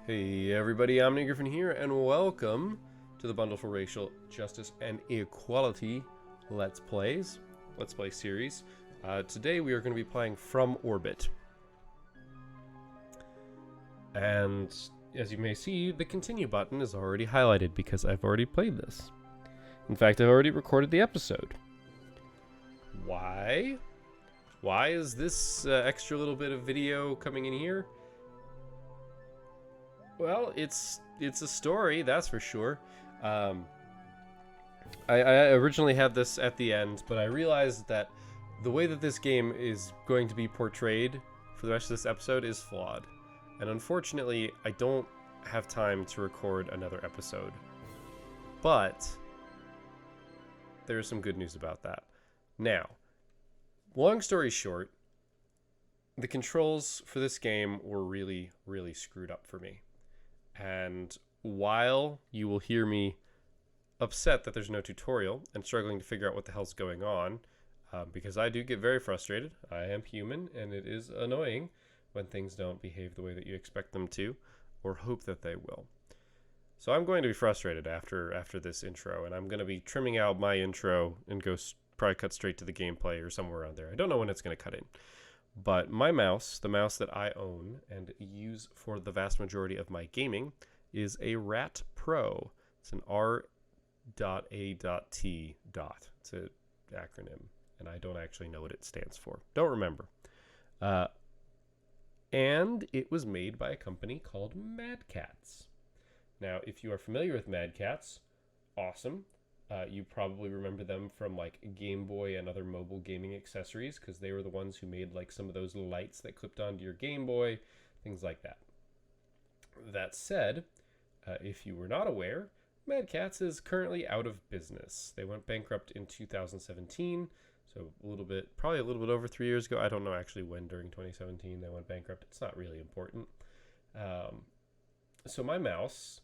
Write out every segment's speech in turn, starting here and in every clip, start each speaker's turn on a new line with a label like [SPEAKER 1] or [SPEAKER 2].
[SPEAKER 1] Hey everybody, I'm Nick Griffin here, and welcome to the Bundle for Racial Justice and Equality Let's Play series. Today we are going to be playing From Orbit. And as you may see, the continue button is already highlighted because I've already played this. In fact, I've already recorded the episode. Why? Why is this extra little bit of video coming in here? Well, it's a story, that's for sure. I originally had this at the end, but I realized that the way that this game is going to be portrayed for the rest of this episode is flawed. And unfortunately, I don't have time to record another episode. But there's some good news about that. Now, long story short, the controls for this game were really, really screwed up for me. And while you will hear me upset that there's no tutorial and struggling to figure out what the hell's going on, because I do get very frustrated. I am human, and it is annoying when things don't behave the way that you expect them to, or hope that they will. So I'm going to be frustrated after this intro, and I'm going to be trimming out my intro and probably cut straight to the gameplay or somewhere around there. I don't know when it's going to cut in. But my mouse, the mouse that I own and use for the vast majority of my gaming, is a Rat Pro. It's an R.A.T. It's an acronym, and I don't actually know what it stands for. Don't remember. And it was made by a company called Mad Catz. Now, if you are familiar with Mad Catz, awesome. You probably remember them from like Game Boy and other mobile gaming accessories, because they were the ones who made like some of those lights that clipped onto your Game Boy, things like that. That said, if you were not aware, Mad Catz is currently out of business. They went bankrupt in 2017, so probably a little bit over 3 years ago. I don't know actually when during 2017 they went bankrupt. It's not really important. So my mouse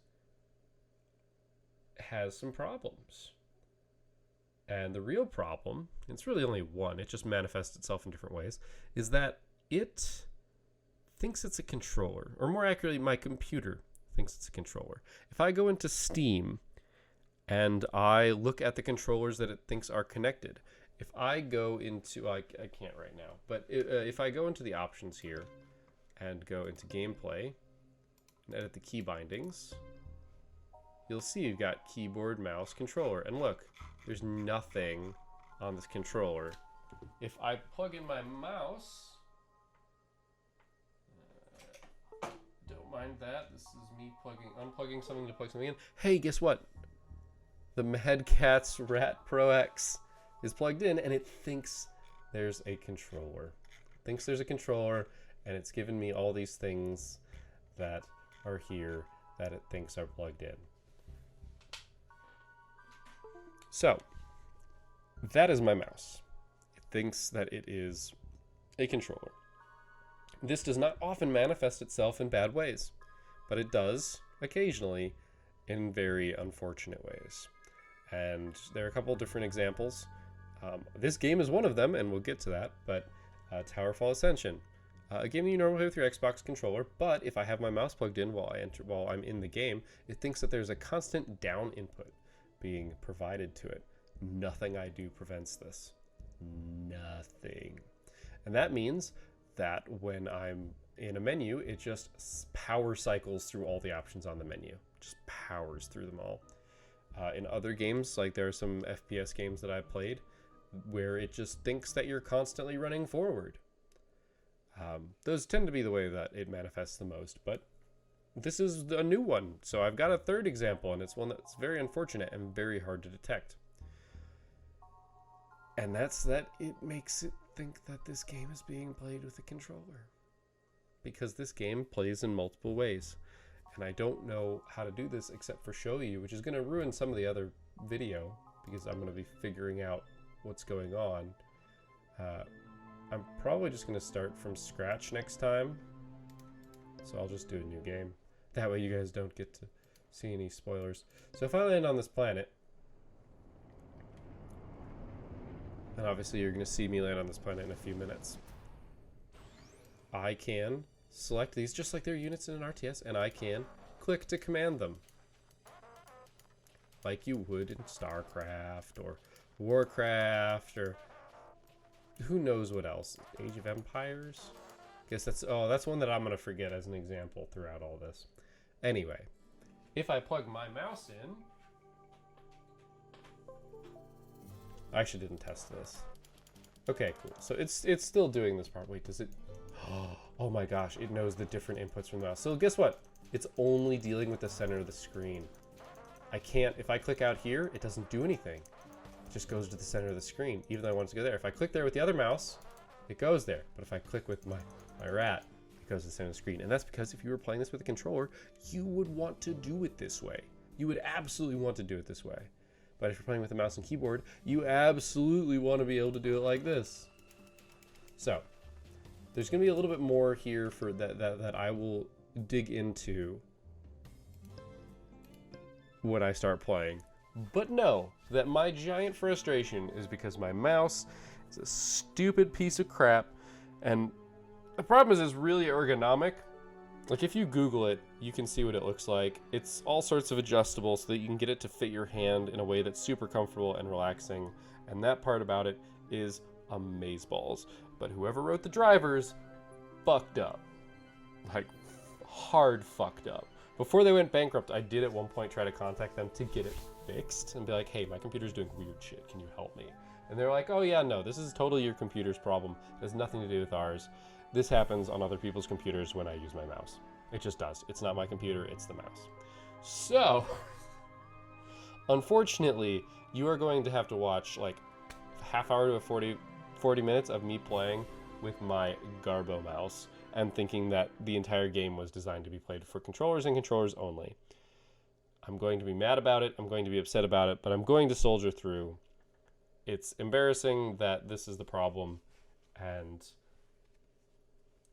[SPEAKER 1] has some problems. And the real problem, it's really only one, it just manifests itself in different ways, is that it thinks it's a controller. Or more accurately, my computer thinks it's a controller. If I go into Steam and I look at the controllers that it thinks are connected, if I go into, I can't right now, but if I go into the options here and go into gameplay and edit the key bindings, you'll see you've got keyboard, mouse, controller. And look, there's nothing on this controller. If I plug in my mouse, don't mind that. This is me unplugging something to plug something in. Hey, guess what? The Mad Catz Rat Pro X is plugged in, and it thinks there's a controller. It thinks there's a controller, and it's given me all these things that are here that it thinks are plugged in. So, that is my mouse. It thinks that it is a controller. This does not often manifest itself in bad ways, but it does occasionally in very unfortunate ways. And there are a couple different examples. This game is one of them, and we'll get to that, but Towerfall Ascension. A game you normally play with your Xbox controller, but if I have my mouse plugged in while I'm in the game, it thinks that there's a constant down input being provided to it. Nothing I do prevents this. Nothing. And that means that when I'm in a menu, it just power cycles through all the options on the menu. Just powers through them all. In other games, like there are some FPS games that I've played where it just thinks that you're constantly running forward. Those tend to be the way that it manifests the most, but this is a new one, so I've got a third example, and it's one that's very unfortunate and very hard to detect. And that's that it makes it think that this game is being played with a controller. Because this game plays in multiple ways. And I don't know how to do this except for show you, which is going to ruin some of the other video, because I'm going to be figuring out what's going on. I'm probably just going to start from scratch next time. So I'll just do a new game. That way you guys don't get to see any spoilers. So if I land on this planet, and obviously you're going to see me land on this planet in a few minutes, I can select these just like they're units in an RTS, and I can click to command them. Like you would in StarCraft or Warcraft or who knows what else. Age of Empires? Guess that's one that I'm gonna forget as an example throughout all this. Anyway, if I plug my mouse in, I actually didn't test this. Okay, cool. So it's still doing this part. Wait, does it? Oh my gosh, it knows the different inputs from the mouse. So guess what? It's only dealing with the center of the screen. I can't, if I click out here, it doesn't do anything. It just goes to the center of the screen, even though I want it to go there. If I click there with the other mouse, it goes there. But if I click with my rat, it goes to the center of the screen. And that's because if you were playing this with a controller, you would want to do it this way. You would absolutely want to do it this way. But if you're playing with a mouse and keyboard, you absolutely want to be able to do it like this. So, there's going to be a little bit more here for that I will dig into when I start playing. But know that my giant frustration is because my mouse is a stupid piece of crap, and the problem is it's really ergonomic. Like if you Google it, you can see what it looks like. It's all sorts of adjustable so that you can get it to fit your hand in a way that's super comfortable and relaxing. And that part about it is amazeballs. But whoever wrote the drivers fucked up. Like hard fucked up. Before they went bankrupt, I did at one point try to contact them to get it fixed and be like, hey, my computer's doing weird shit. Can you help me? And they're like, oh yeah, no, this is totally your computer's problem. It has nothing to do with ours. This happens on other people's computers when I use my mouse. It just does. It's not my computer, it's the mouse. So, unfortunately, you are going to have to watch like a half hour to 40 minutes of me playing with my Garbo mouse and thinking that the entire game was designed to be played for controllers and controllers only. I'm going to be mad about it, I'm going to be upset about it, but I'm going to soldier through. It's embarrassing that this is the problem, and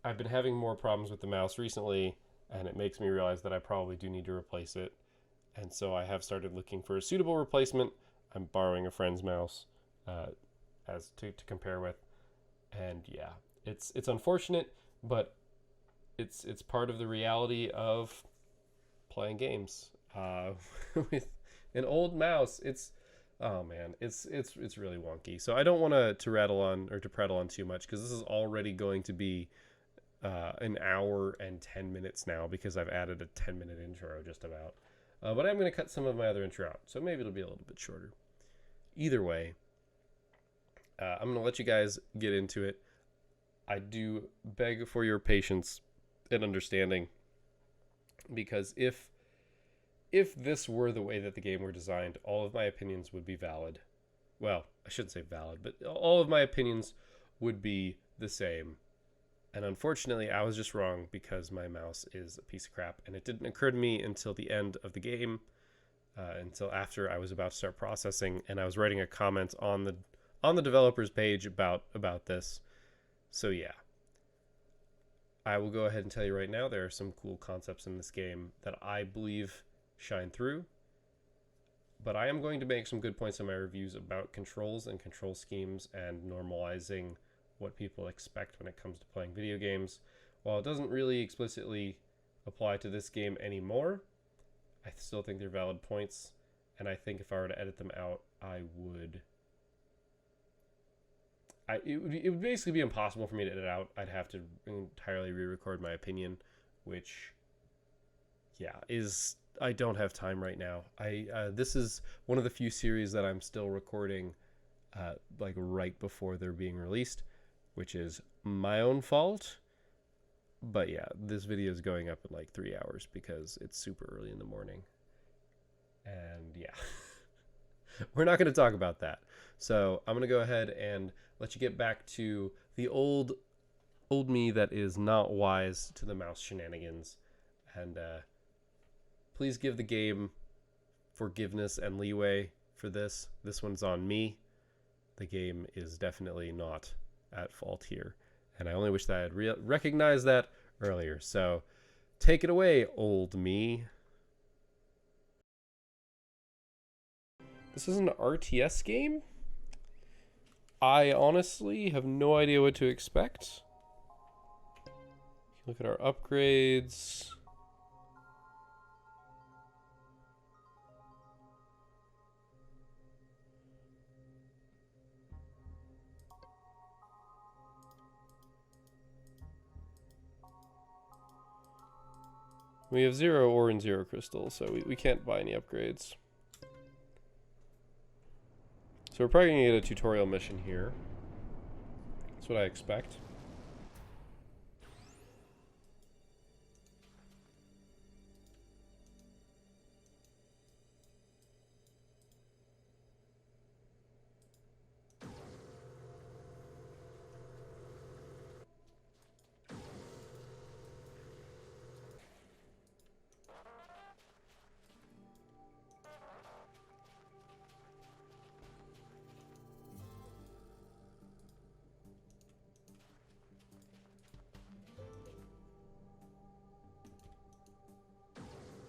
[SPEAKER 1] I've been having more problems with the mouse recently, and it makes me realize that I probably do need to replace it. And so I have started looking for a suitable replacement. I'm borrowing a friend's mouse as to compare with. And yeah, it's unfortunate, but it's part of the reality of playing games with an old mouse. Oh man, it's really wonky. So I don't want to rattle on or to prattle on too much because this is already going to be an hour and 10 minutes now because I've added a 10-minute intro just about. But I'm going to cut some of my other intro out, so maybe it'll be a little bit shorter. Either way, I'm going to let you guys get into it. I do beg for your patience and understanding, because if this were the way that the game were designed, all of my opinions would be valid. Well, I shouldn't say valid, but all of my opinions would be the same. And unfortunately, I was just wrong because my mouse is a piece of crap, and it didn't occur to me until the end of the game, until after I was about to start processing, and I was writing a comment on the developer's page about this. So yeah, I will go ahead and tell you right now, there are some cool concepts in this game that I believe shine through, but I am going to make some good points in my reviews about controls and control schemes and normalizing what people expect when it comes to playing video games. While it doesn't really explicitly apply to this game anymore, I still think they're valid points, and I think if I were to edit them out, it would basically be impossible for me to edit out. I'd have to entirely re-record my opinion, which, yeah, I don't have time right now. This is one of the few series that I'm still recording like right before they're being released, which is my own fault. But yeah, this video is going up in like 3 hours because it's super early in the morning. And yeah, we're not going to talk about that. So I'm going to go ahead and let you get back to the old me that is not wise to the mouse shenanigans. And please give the game forgiveness and leeway for this. This one's on me. The game is definitely not at fault here, and I only wish that I had recognized that earlier. So take it away, old me. This is an RTS game? I honestly have no idea what to expect. Look at our upgrades. We have 0 ore and 0 crystal, so we can't buy any upgrades. So we're probably going to get a tutorial mission here. That's what I expect.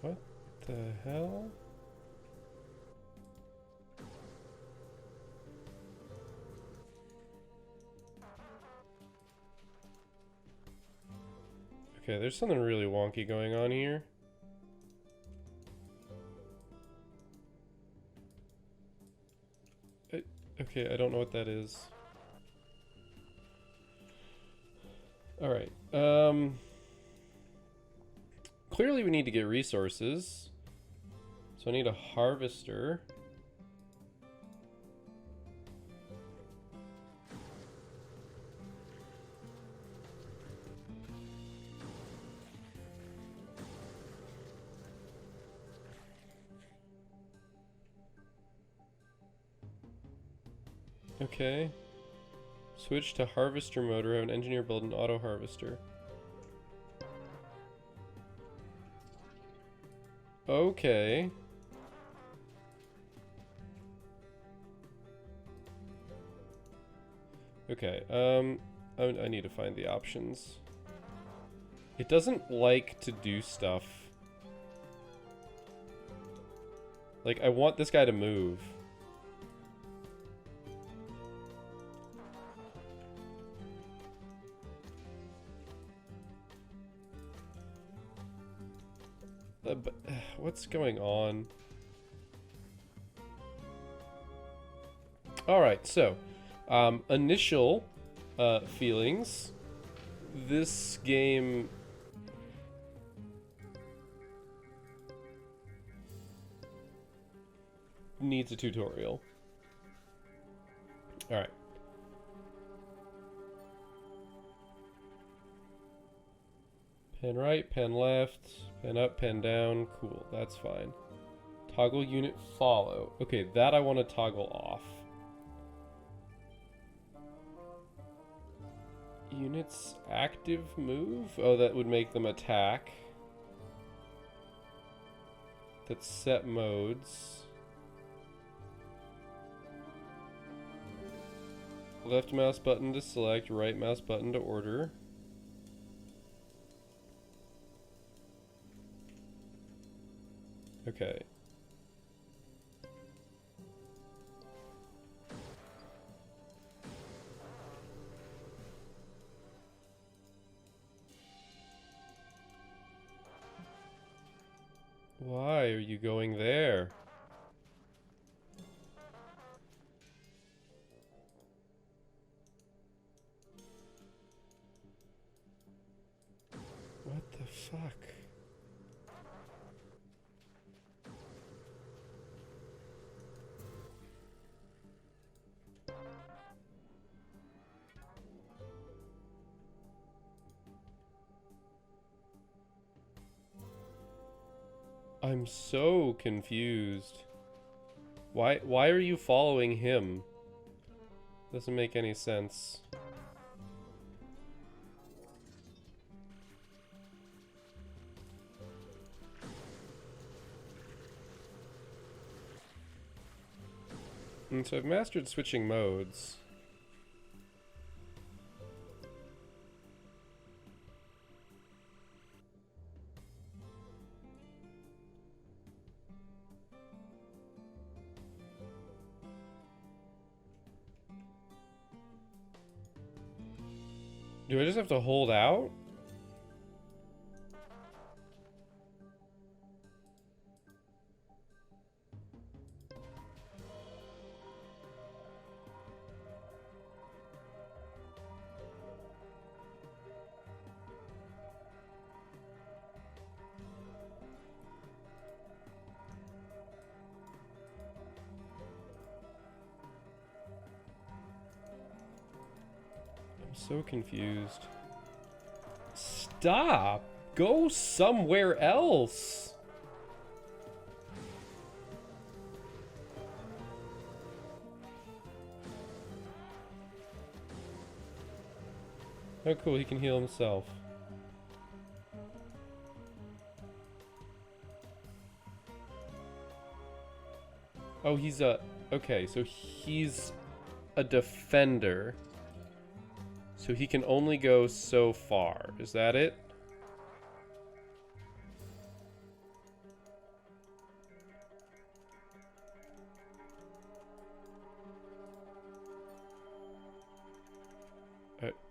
[SPEAKER 1] What the hell? Okay, there's something really wonky going on here. Okay, I don't know what that is. Alright, clearly we need to get resources. So I need a harvester. Okay. Switch to harvester mode or have an engineer build an auto harvester. Okay. Okay, I need to find the options. It doesn't like to do stuff. Like, I want this guy to move. But, what's going on? Alright, so, initial feelings. This game needs a tutorial. Alright. Pen right, pen left, pen up, pen down. Cool, that's fine. Toggle unit follow. Okay, that I want to toggle off. Units active move? Oh, that would make them attack. That's set modes. Left mouse button to select, right mouse button to order. Okay. Why are you going there? What the fuck? I'm so confused. Why are you following him? Doesn't make any sense. And so I've mastered switching modes. Do I just have to hold out? I'm so confused. Stop! Go somewhere else! Oh cool, he can heal himself. Oh, he's a... Okay, so he's a defender. So he can only go so far. Is that it?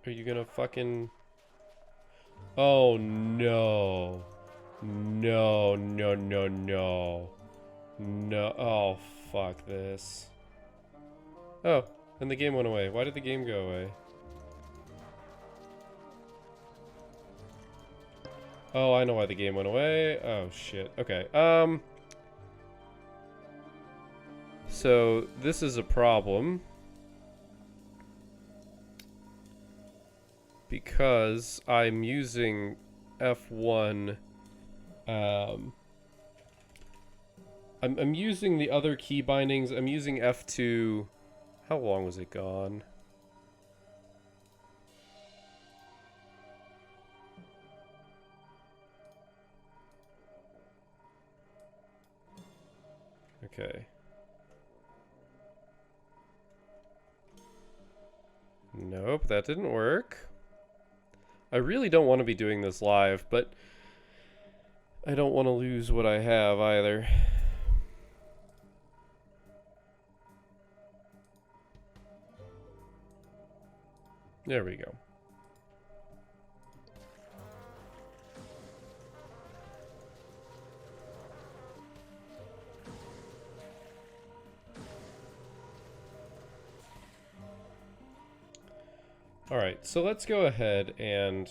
[SPEAKER 1] Are you gonna fucking... Oh, no. No, no, no, no. No. Oh, fuck this. Oh, and the game went away. Why did the game go away? Oh, I know why the game went away. Oh, shit. Okay, so, this is a problem. Because I'm using F1, I'm using the other key bindings. I'm using F2. How long was it gone? Okay. Nope, that didn't work. I really don't want to be doing this live, but I don't want to lose what I have either. There we go. Alright, so let's go ahead and...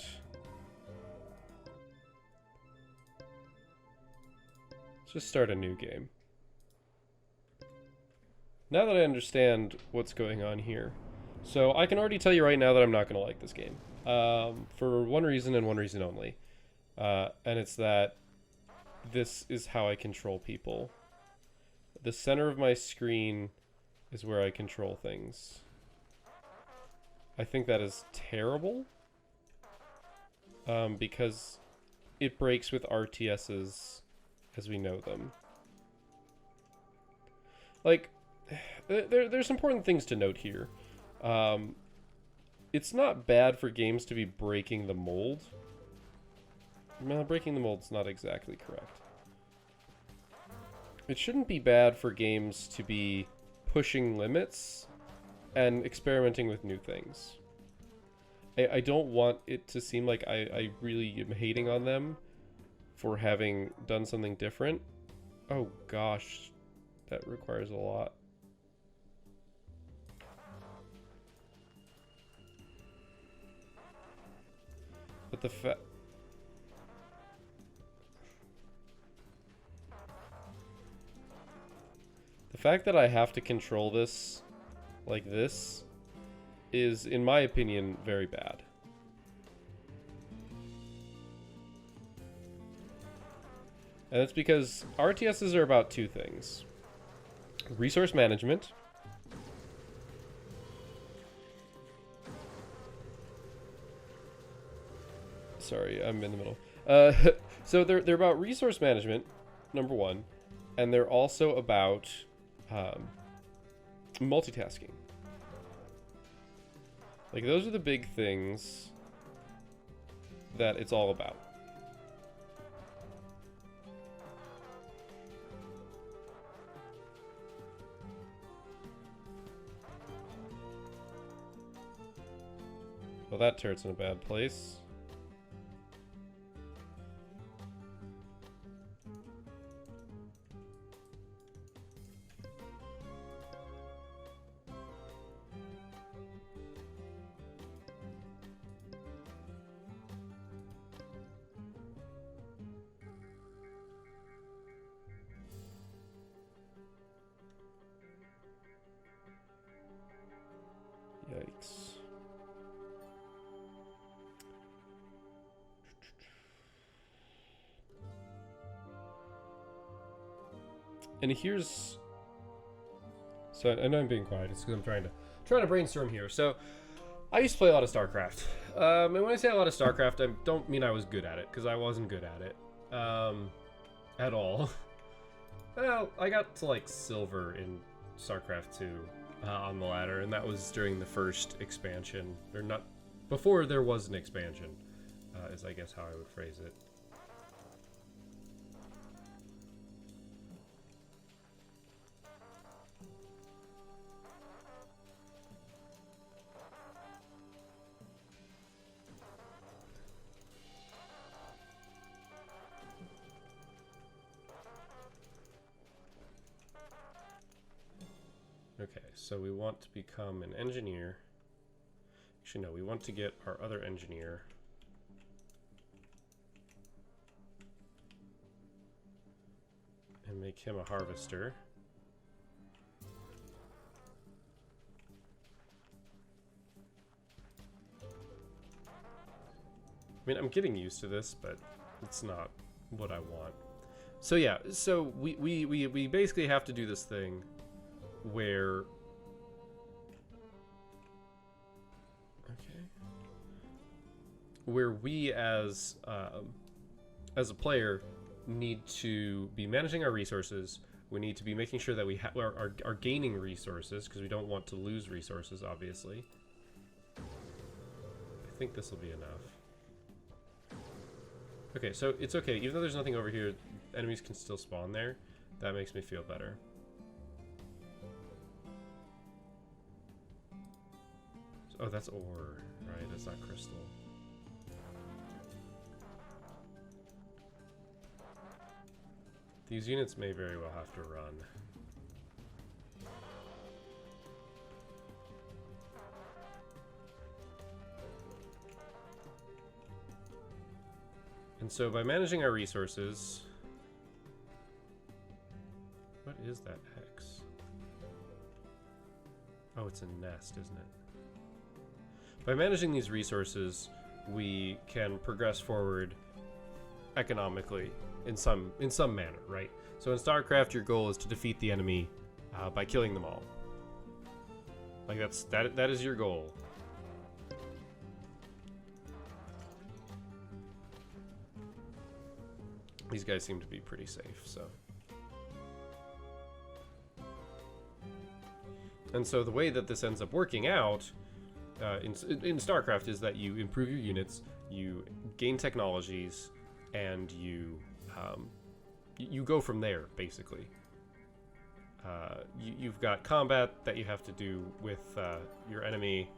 [SPEAKER 1] let's just start a new game. Now that I understand what's going on here. So I can already tell you right now that I'm not going to like this game. For one reason and one reason only. And it's that this is how I control people. The center of my screen is where I control things. I think that is terrible. Because it breaks with RTSs as we know them. Like, there's important things to note here. It's not bad for games to be breaking the mold. No, breaking the mold's not exactly correct. It shouldn't be bad for games to be pushing limits and experimenting with new things. I don't want it to seem like I really am hating on them for having done something different. Oh gosh, that requires a lot. But the fact that I have to control this like this is, in my opinion, very bad. And it's because RTSs are about two things. Resource management. Sorry, I'm in the middle. So they're about resource management, number one. And they're also about multitasking. Like, those are the big things that it's all about. Well, that turret's in a bad place. Yikes. And here's... So I know I'm being quiet. It's because I'm trying to brainstorm here. So I used to play a lot of StarCraft. And when I say a lot of StarCraft, I don't mean I was good at it, because I wasn't good at it. At all. Well, I got to like silver in StarCraft 2 on the ladder, and that was during the first expansion. Or not... Before there was an expansion, is I guess how I would phrase it. Okay, so we want to become an engineer. Actually, no, we want to get our other engineer. And make him a harvester. I mean, I'm getting used to this, but it's not what I want. So yeah, so we basically have to do this thing where we as a player need to be managing our resources. We need to be making sure that we are gaining resources, because we don't want to lose resources, obviously. I think this will be enough. Okay, so it's okay. Even though there's nothing over here, enemies can still spawn there. That makes me feel better. Oh, that's ore, right? That's not crystal. These units may very well have to run. And so by managing our resources... What is that X? Oh, it's a nest, isn't it? By managing these resources, we can progress forward economically in some manner, right? So in StarCraft, your goal is to defeat the enemy by killing them all. Like that is your goal. These guys seem to be pretty safe, so. And so the way that this ends up working out in StarCraft is that you improve your units, you gain technologies, and you go from there, basically. You've got combat that you have to do with your enemy,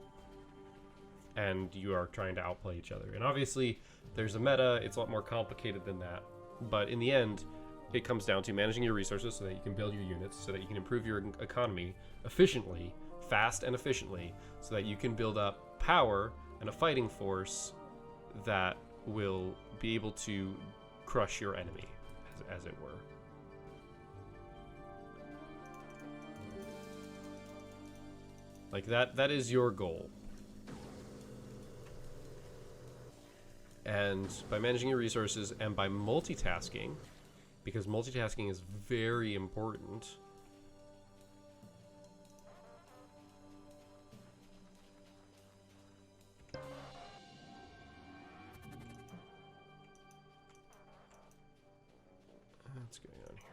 [SPEAKER 1] and you are trying to outplay each other. And obviously, there's a meta. It's a lot more complicated than that. But in the end, it comes down to managing your resources so that you can build your units, so that you can improve your economy efficiently, fast and efficiently, so that you can build up power and a fighting force that will be able to crush your enemy, as it were. Like that is your goal. And by managing your resources and by multitasking, because multitasking is very important. What's going on here?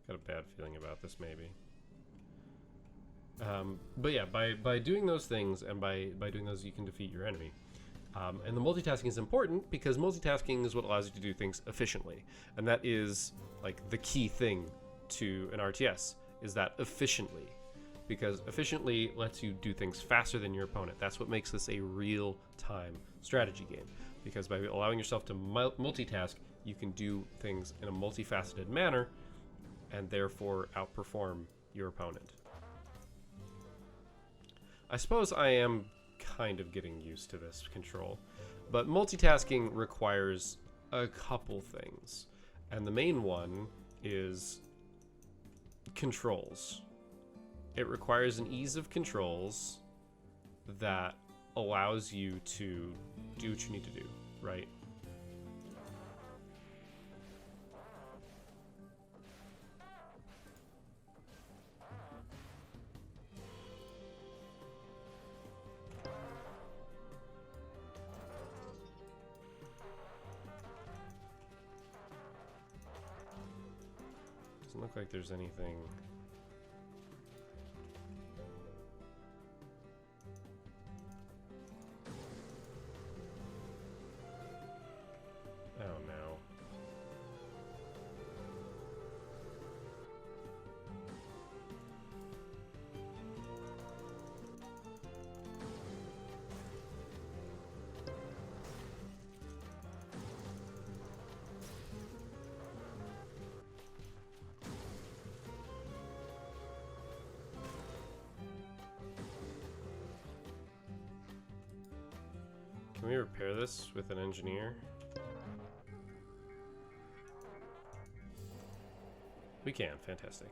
[SPEAKER 1] Got a bad feeling about this, maybe. But yeah, by doing those things, and by doing those, you can defeat your enemy. And the multitasking is important because multitasking is what allows you to do things efficiently. And that is like the key thing to an RTS, is that efficiently. Because efficiently lets you do things faster than your opponent. That's what makes this a real-time strategy game. Because by allowing yourself to multitask, you can do things in a multifaceted manner and therefore outperform your opponent. I suppose I am kind of getting used to this control, but multitasking requires a couple things, and the main one is controls. it requires an ease of controls that allows you to do what you need to do, right? Doesn't look like there's anything. Oh no. Can we repair this with an engineer? We can, fantastic.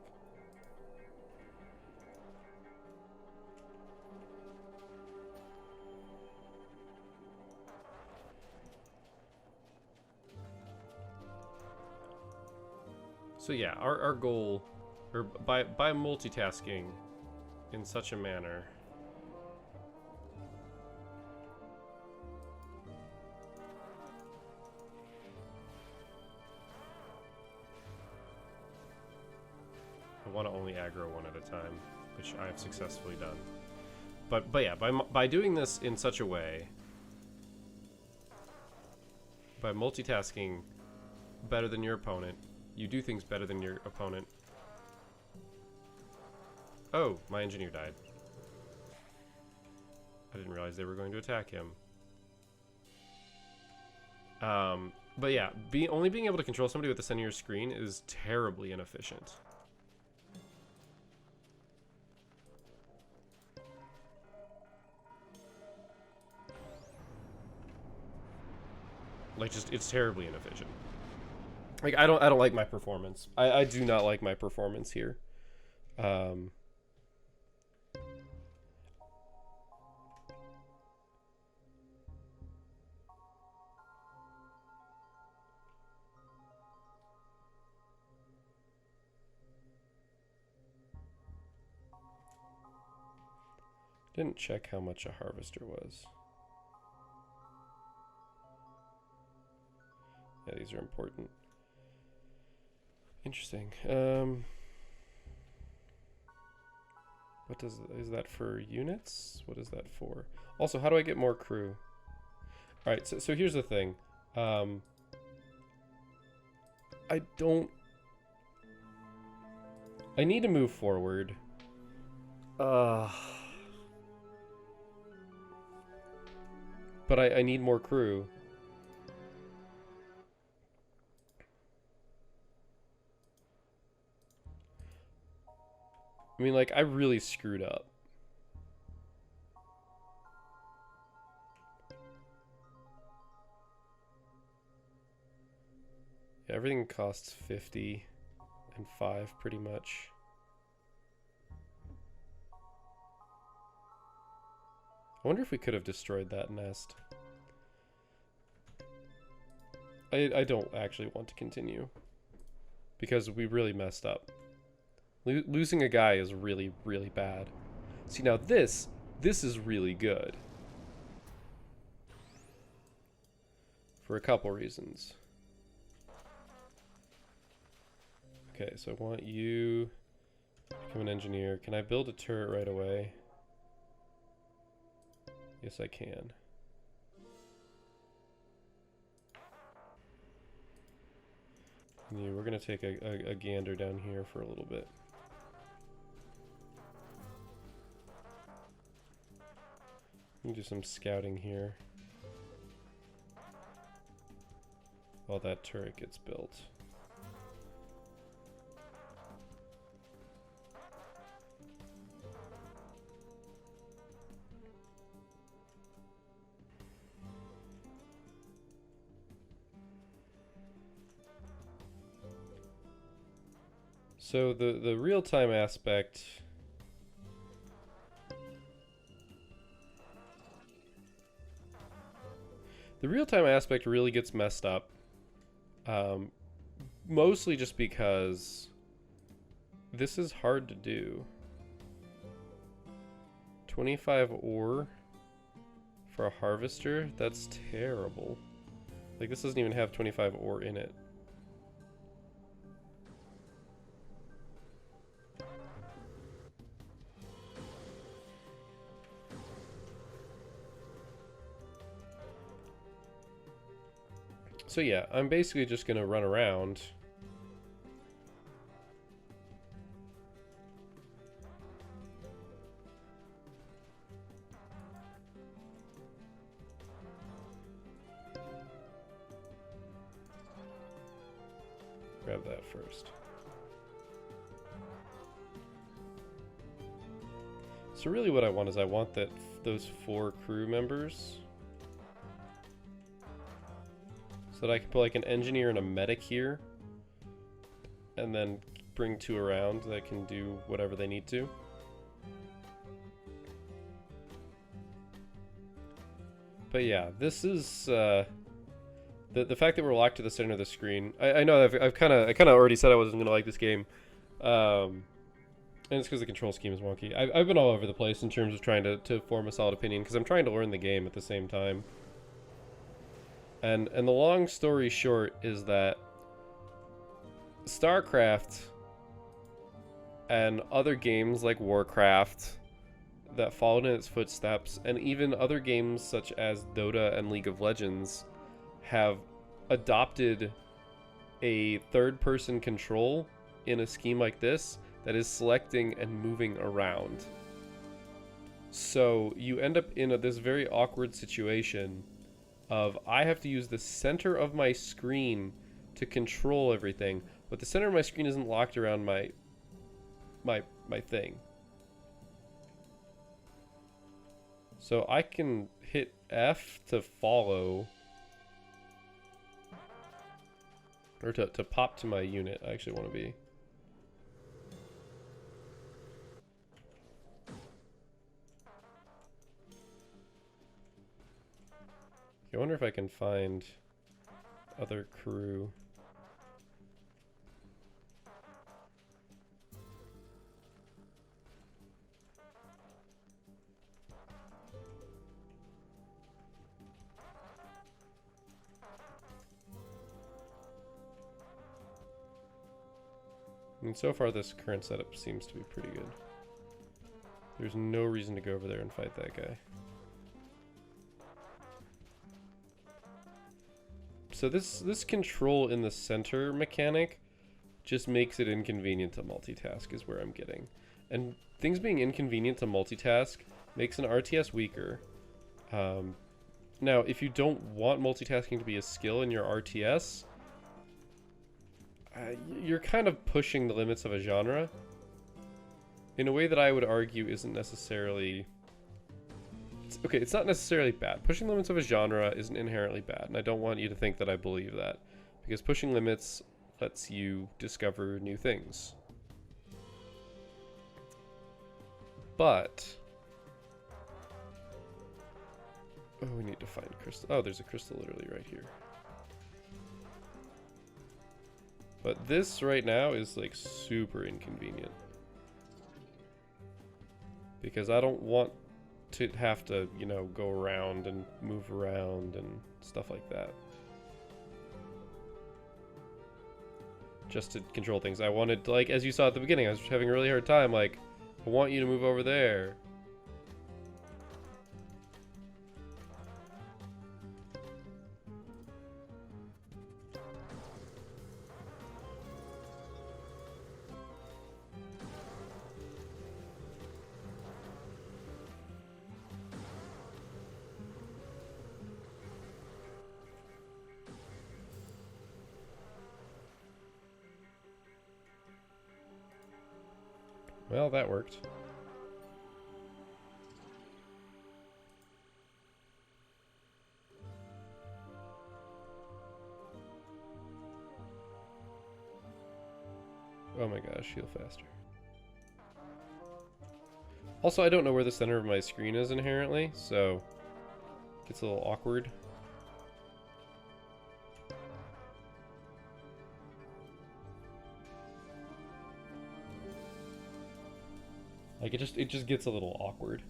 [SPEAKER 1] So yeah, our goal, or by multitasking in such a manner, I want to only aggro one at a time, which I have successfully done. But yeah, by doing this in such a way, by multitasking better than your opponent, you do things better than your opponent. Oh, my engineer died. I didn't realize they were going to attack him. But yeah, only being able to control somebody with the center of your screen is terribly inefficient. Like, just, it's terribly inefficient. Like, I don't like my performance. I do not like my performance here. Didn't check how much a harvester was. Yeah, these are important. Interesting. What is that for units? What is that for? Also, how do I get more crew? All right, so here's the thing. I need to move forward. But I need more crew. I mean, like, I really screwed up. Yeah, everything costs 50 and 5 pretty much. I wonder if we could have destroyed that nest. I don't actually want to continue because we really messed up. Losing a guy is really, really bad. See, now this is really good. For a couple reasons. Okay, so I want you to become an engineer. Can I build a turret right away? Yes, I can. And we're gonna take a gander down here for a little bit. Do some scouting here while that turret gets built. So the real-time aspect The real-time aspect really gets messed up. Mostly just because this is hard to do. 25 ore for a harvester? That's terrible. Like, this doesn't even have 25 ore in it. So yeah, I'm basically just gonna run around. Grab that first. So really what I want is I want those 4 crew members. So that I can put like an engineer and a medic here. And then bring 2 around that can do whatever they need to. But yeah, this is the fact that we're locked to the center of the screen. I know I kind of already said I wasn't gonna like this game, and it's because the control scheme is wonky. I've been all over the place in terms of trying to form a solid opinion because I'm trying to learn the game at the same time. And the long story short is that StarCraft and other games like Warcraft that followed in its footsteps, and even other games such as Dota and League of Legends, have adopted a third-person control in a scheme like this that is selecting and moving around. So you end up in this very awkward situation of I have to use the center of my screen to control everything, but the center of my screen isn't locked around my thing. So I can hit F to follow, or to pop to my unit. I actually want to be. I wonder if I can find other crew. I mean, so far this current setup seems to be pretty good. There's no reason to go over there and fight that guy. So this control in the center mechanic just makes it inconvenient to multitask is where I'm getting. And things being inconvenient to multitask makes an RTS weaker. Now, if you don't want multitasking to be a skill in your RTS, you're kind of pushing the limits of a genre in a way that I would argue isn't necessarily... Okay, it's not necessarily bad. Pushing limits of a genre isn't inherently bad, and I don't want you to think that I believe that, because pushing limits lets you discover new things. But... oh, we need to find crystal. Oh, there's a crystal literally right here. But this right now is like super inconvenient, because I don't want to have to, you know, go around and move around and stuff like that. Just to control things. I wanted, like, as you saw at the beginning, I was having a really hard time, like, I want you to move over there. Well, that worked. Oh my gosh, heal faster. Also, I don't know where the center of my screen is inherently, so it gets a little awkward. Like it just gets a little awkward.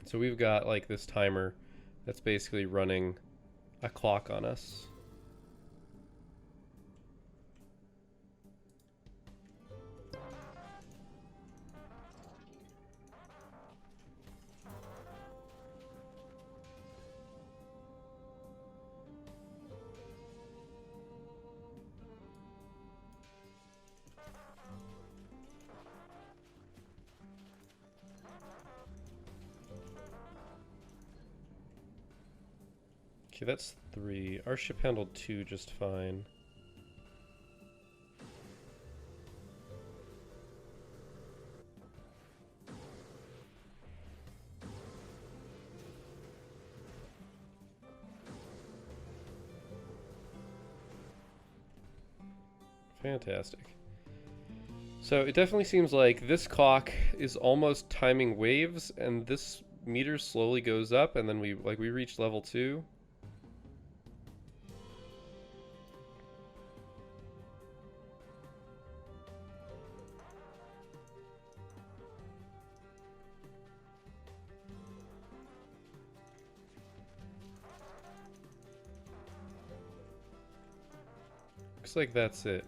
[SPEAKER 1] So we've got like this timer that's basically running a clock on us. Okay, that's 3. Our ship handled 2 just fine. Fantastic. So it definitely seems like this clock is almost timing waves, and this meter slowly goes up, and then we reach level 2. Looks like that's it.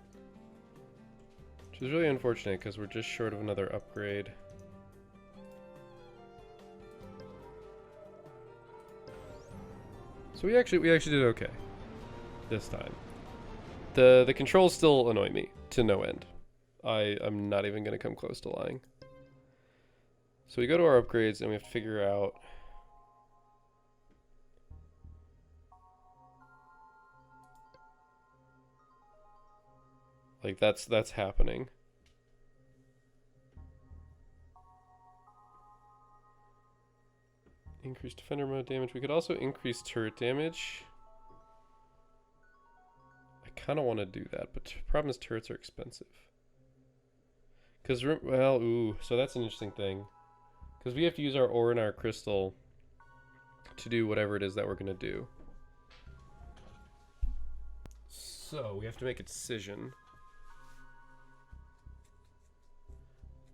[SPEAKER 1] Which is really unfortunate because we're just short of another upgrade. So we actually did okay this time. The controls still annoy me to no end. I'm not even gonna come close to lying. So we go to our upgrades and we have to figure out like that's happening. Increase defender mode damage. We could also increase turret damage. I kind of want to do that, but the problem is turrets are expensive. Because, well, ooh, so that's an interesting thing. Because we have to use our ore and our crystal to do whatever it is that we're going to do. So, we have to make a decision.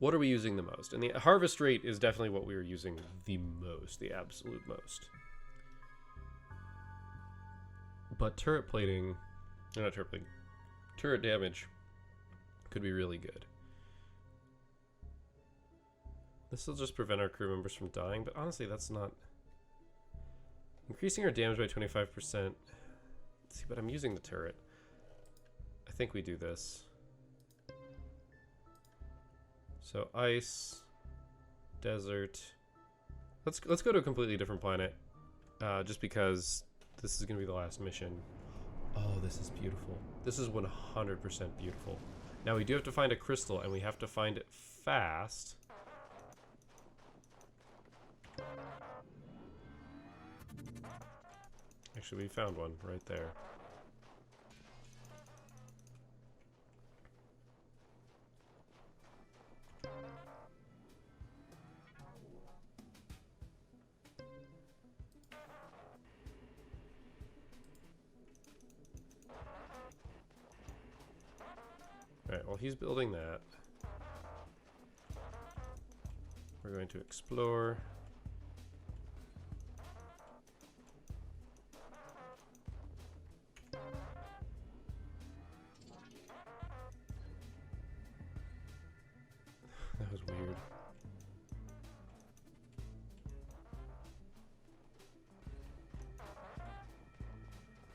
[SPEAKER 1] What are we using the most? And the harvest rate is definitely what we are using the most, the absolute most. But turret plating, no, not turret plating, turret damage could be really good. This will just prevent our crew members from dying, but honestly, that's not... Increasing our damage by 25%. Let's see, but I'm using the turret. I think we do this. So ice, desert. Let's go to a completely different planet, just because this is gonna be the last mission. Oh, this is beautiful. This is 100% beautiful. Now we do have to find a crystal, and we have to find it fast. Actually, we found one right there. Alright, while he's building that, we're going to explore. That was weird.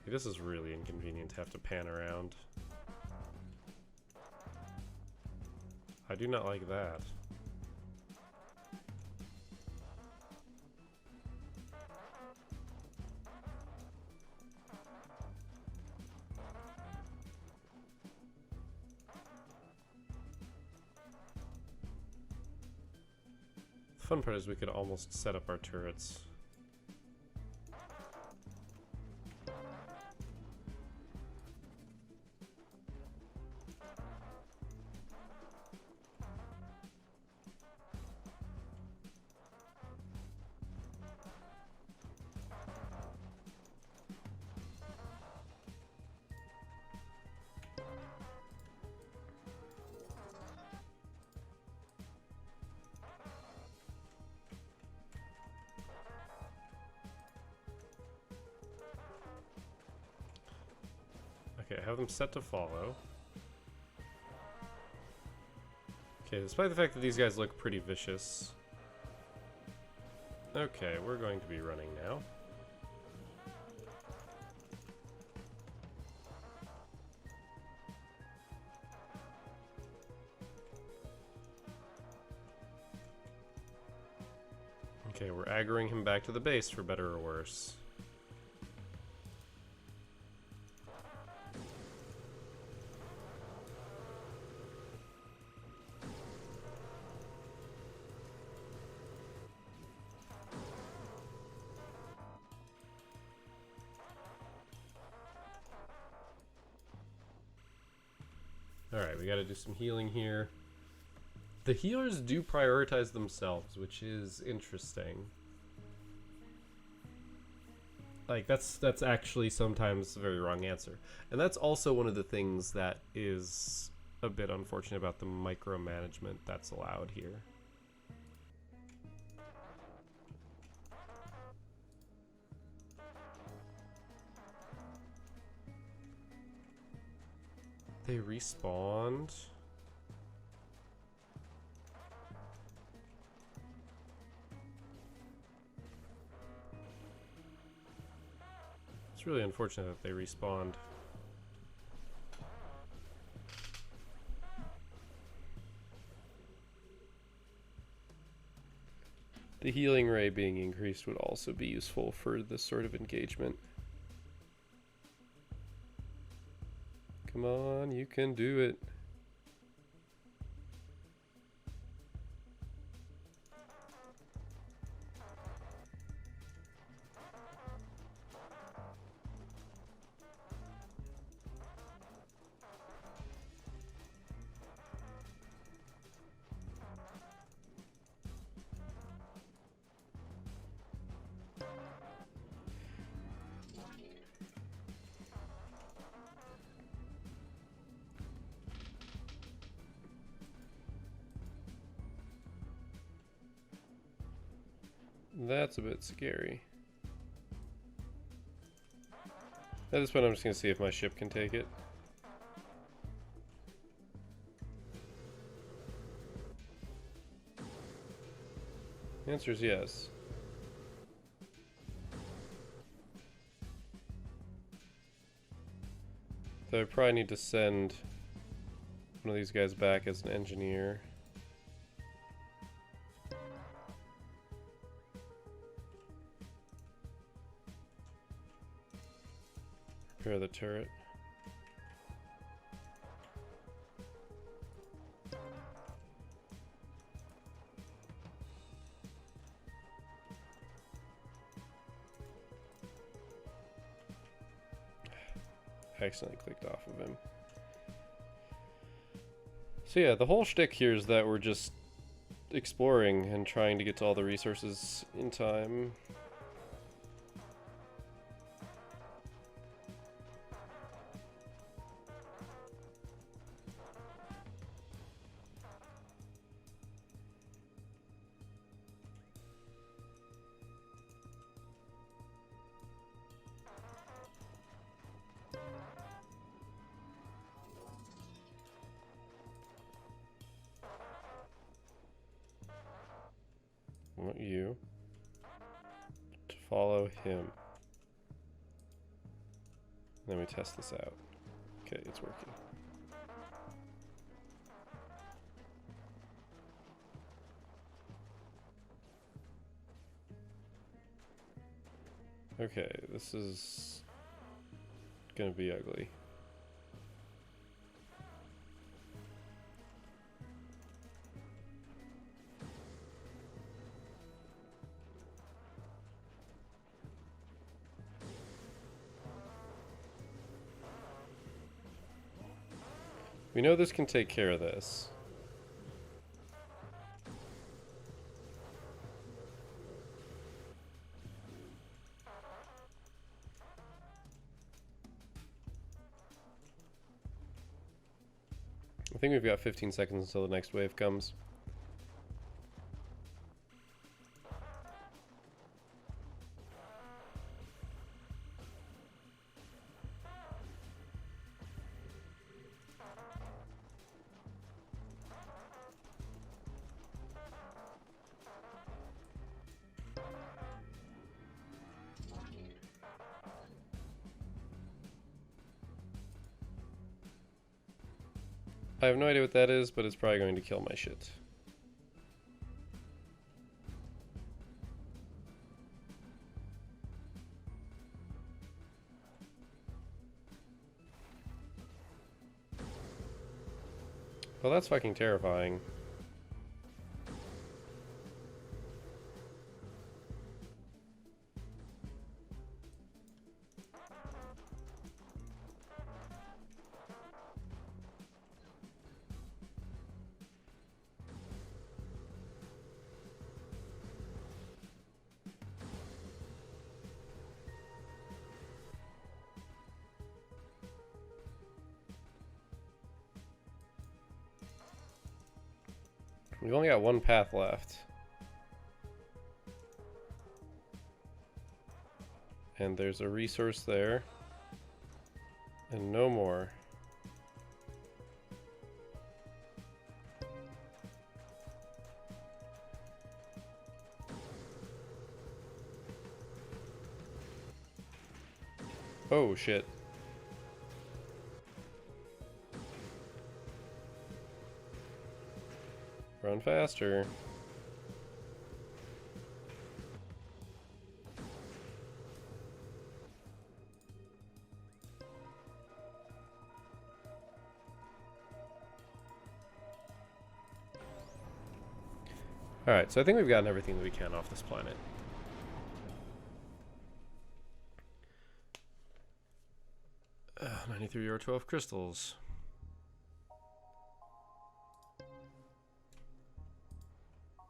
[SPEAKER 1] This is really inconvenient to have to pan around. I do not like that. fun part is we could almost set up our turrets. Okay, have them set to follow. Okay, despite the fact that these guys look pretty vicious. Okay, we're going to be running now. Okay, we're aggroing him back to the base for better or worse. Alright, we gotta do some healing here. The healers do prioritize themselves, which is interesting. Like, that's actually sometimes a very wrong answer. And that's also one of the things that is a bit unfortunate about the micromanagement that's allowed here. They respawned. It's really unfortunate that they respawned. The healing ray being increased would also be useful for this sort of engagement. Come on, you can do it. That's a bit scary. At this point, I'm just going to see if my ship can take it. The answer is yes. So I probably need to send one of these guys back as an engineer. Repair the turret. I accidentally clicked off of him. So yeah, the whole shtick here is that we're just exploring and trying to get to all the resources in time. I want you to follow him. Then we test this out. Okay, it's working. Okay, this is gonna be ugly. We know this can take care of this. I think we've got 15 seconds until the next wave comes. I have no idea what that is, but it's probably going to kill my shit. Well, that's fucking terrifying. We've only got one path left. And there's a resource there. And no more. Oh shit. Run faster. Alright, so I think we've gotten everything that we can off this planet. Uh, 93 or 12 crystals.